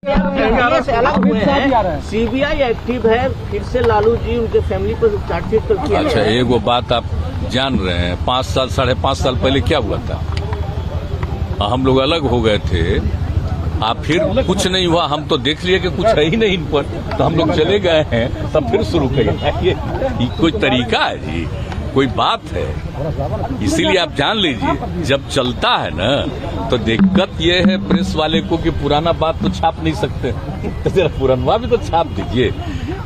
अलग हुए हैं, सीबीआई एक्टिव है, फिर से लालू जी उनके फैमिली पर चार्जशीट कर दिया। अच्छा, एक वो बात आप जान रहे हैं, 5 साल 5.5 साल पहले क्या हुआ था? हम लोग अलग हो गए थे, आप फिर कुछ नहीं हुआ, हम तो देख लिए कि कुछ है ही नहीं इन पर, तो हम लोग चले गए हैं, तब फिर शुरू करेंगे। ये कोई तरीका है जी? कोई बात है? इसीलिए आप जान लीजिए, जब चलता है ना तो दिक्कत ये है प्रेस वाले को कि पुराना बात तो छाप नहीं सकते, तो जरा पुराना भी तो छाप दीजिए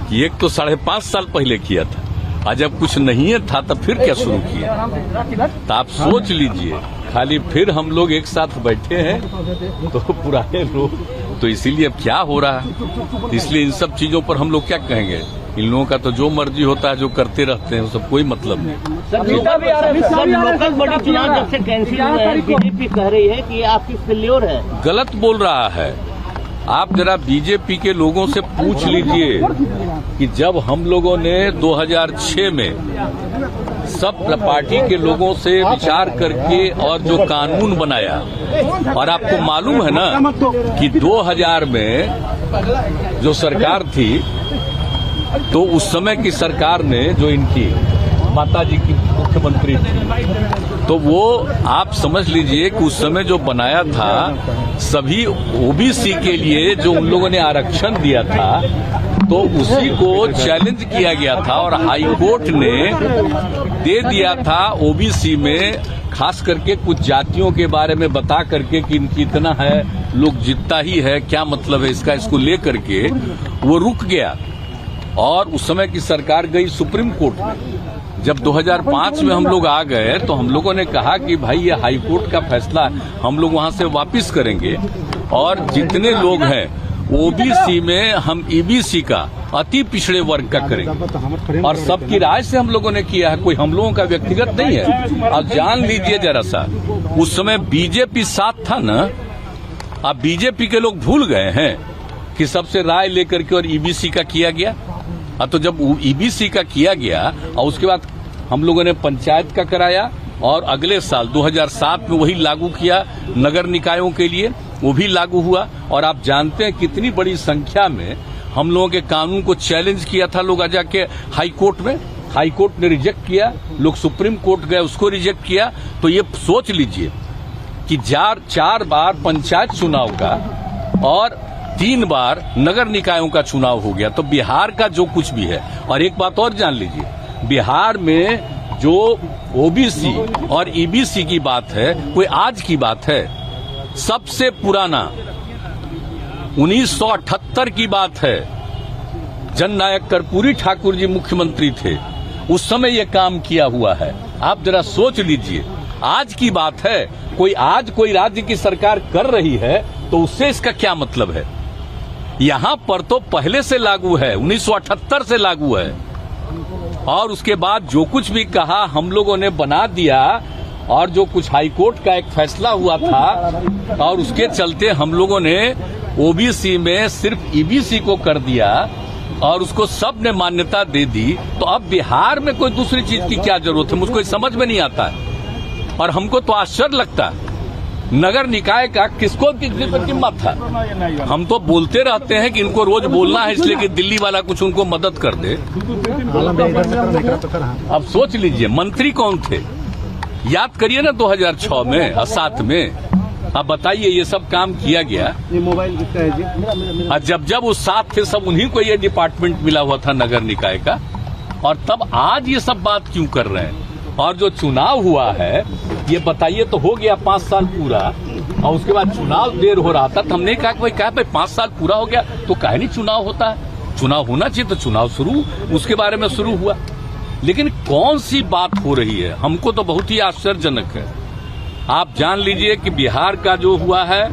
कि एक तो 5.5 साल पहले किया था, और जब कुछ नहीं था तब फिर क्या शुरू किया? तो आप सोच लीजिए, खाली फिर हम लोग एक साथ बैठे हैं तो पुराने लोग, तो इसीलिए अब क्या हो रहा है, इसलिए इन सब चीजों पर हम लोग क्या कहेंगे? इन लोगों का तो जो मर्जी होता है, जो करते रहते हैं, सब कोई मतलब नहीं। सर, लोकल बॉडी चुनाव जब से कैंसिल हुए हैं, बीजेपी कह रही है कि आपकी फेल्योर है। गलत बोल रहा है। आप जरा बीजेपी के लोगों से पूछ लीजिए कि जब हम लोगों ने 2006 में सब पार्टी के लोगों से विचार करके और जो कानून बनाया, और आपको मालूम है ना कि 2000 में जो सरकार थी, तो उस समय की सरकार ने, जो इनकी माताजी की मुख्यमंत्री थी, तो वो आप समझ लीजिए कि उस समय जो बनाया था, सभी ओबीसी के लिए जो उन लोगों ने आरक्षण दिया था, तो उसी को चैलेंज किया गया था और हाई कोर्ट ने दे दिया था ओबीसी में, खास करके कुछ जातियों के बारे में बता करके कि इनकी इतना है, लोग जितना ही है, क्या मतलब है इसका, इसको लेकर के वो रुक गया। और उस समय की सरकार गई सुप्रीम कोर्ट में। जब 2005 में हम लोग आ गए तो हम लोगों ने कहा कि भाई ये हाई कोर्ट का फैसला हम लोग वहां से वापस करेंगे, और जितने लोग हैं ओबीसी में हम ईबीसी का, अति पिछड़े वर्ग का करेंगे, और सबकी राय से हम लोगों ने किया है, कोई हम लोगों का व्यक्तिगत नहीं है। अब जान लीजिए जरा सा, उस समय बीजेपी साथ था ना, अब बीजेपी के लोग भूल गए हैं कि सबसे राय लेकर के और ईबीसी का किया गया। तो जब ईबीसी का किया गया और उसके बाद हम लोगों ने पंचायत का कराया, और अगले साल 2007 में वही लागू किया नगर निकायों के लिए, वो भी लागू हुआ। और आप जानते हैं कितनी बड़ी संख्या में हम लोगों के कानून को चैलेंज किया था लोग जाके हाई कोर्ट में, हाई कोर्ट ने रिजेक्ट किया, लोग सुप्रीम कोर्ट गए, उसको रिजेक्ट किया। तो ये सोच लीजिए कि 4 बार पंचायत चुनाव का और 3 बार नगर निकायों का चुनाव हो गया। तो बिहार का जो कुछ भी है, और एक बात और जान लीजिए, बिहार में जो ओबीसी और ईबीसी की बात है, कोई आज की बात है, सबसे पुराना 1978 की बात है। जननायक कर्पूरी ठाकुर जी मुख्यमंत्री थे, उस समय ये काम किया हुआ है। आप जरा सोच लीजिए, आज की बात है, आज कोई राज्य की सरकार कर रही है तो उससे इसका क्या मतलब है? यहां पर तो पहले से लागू है, 1978 से लागू है, और उसके बाद जो कुछ भी कहा हम लोगों ने बना दिया, और जो कुछ हाईकोर्ट का एक फैसला हुआ था, और उसके चलते हम लोगों ने ओबीसी में सिर्फ ईबीसी को कर दिया और उसको सब ने मान्यता दे दी। तो अब बिहार में कोई दूसरी चीज की क्या जरूरत है? मुझको समझ में नहीं आता है, और हमको तो आश्चर्य लगता है। नगर निकाय का किसको कीमत था? हम तो बोलते रहते हैं कि इनको रोज बोलना है, इसलिए कि दिल्ली वाला कुछ उनको मदद कर दे। अब सोच लीजिए, मंत्री कौन थे? याद करिए ना 2006 में और 7 में। अब बताइए, ये सब काम किया गया। ये मोबाइल कितना है जी? जब वो साथ थे, सब उन्हीं को ये डिपार्टमेंट मिला हुआ था नगर निकाय का, और तब आज ये सब बात क्यों कर रहे हैं? और जो चुनाव हुआ है, ये बताइए, तो हो गया 5 साल पूरा, और उसके बाद चुनाव देर हो रहा था, तो हमने कहा कि भाई 5 साल पूरा हो गया तो काहे नहीं चुनाव होता है? चुनाव होना चाहिए, तो चुनाव शुरू उसके बारे में शुरू हुआ। लेकिन कौन सी बात हो रही है? हमको तो बहुत ही आश्चर्यजनक है। आप जान लीजिए कि बिहार का जो हुआ है,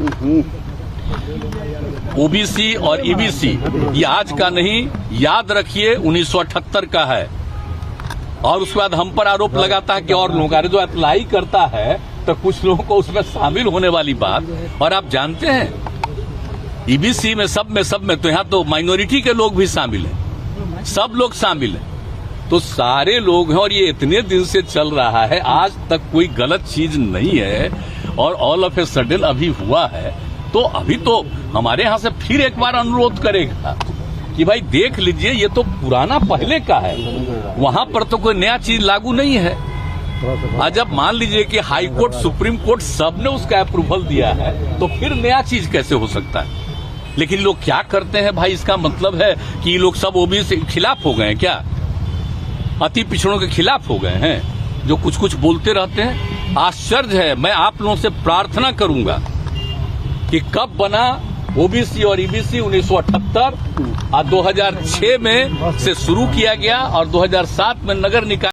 ओबीसी और ईबीसी, ये आज का नहीं, याद रखिए 1978 का है। और उसके बाद हम पर आरोप लगाता है कि और लोगों का जो अप्लाई करता है, तो कुछ लोगों को उसमें शामिल होने वाली बात। और आप जानते हैं ईबीसी में सब में तो यहाँ तो माइनॉरिटी के लोग भी शामिल हैं, सब लोग शामिल हैं, तो सारे लोग हैं। और ये इतने दिन से चल रहा है, आज तक कोई गलत चीज नहीं है, और ऑल ऑफ ए सडन अभी हुआ है। तो तो अभी तो हमारे यहाँ से फिर एक बार अनुरोध करेगा कि भाई देख लीजिए, ये तो पुराना पहले का है, वहां पर तो कोई नया चीज लागू नहीं है। आज अब मान लीजिए कि हाई कोर्ट, सुप्रीम कोर्ट सबने उसका अप्रूवल दिया है, तो फिर नया चीज कैसे हो सकता है? लेकिन लोग क्या करते हैं भाई, इसका मतलब है कि ये लोग सब ओबीसी के खिलाफ हो गए हैं क्या? अति पिछड़ों के खिलाफ हो गए हैं, जो कुछ कुछ बोलते रहते हैं। आश्चर्य है। मैं आप लोगों से प्रार्थना करूंगा कि कब बना ओबीसी और ईबीसी 1978 और 2006 में से शुरू किया गया और 2007 में नगर निकाय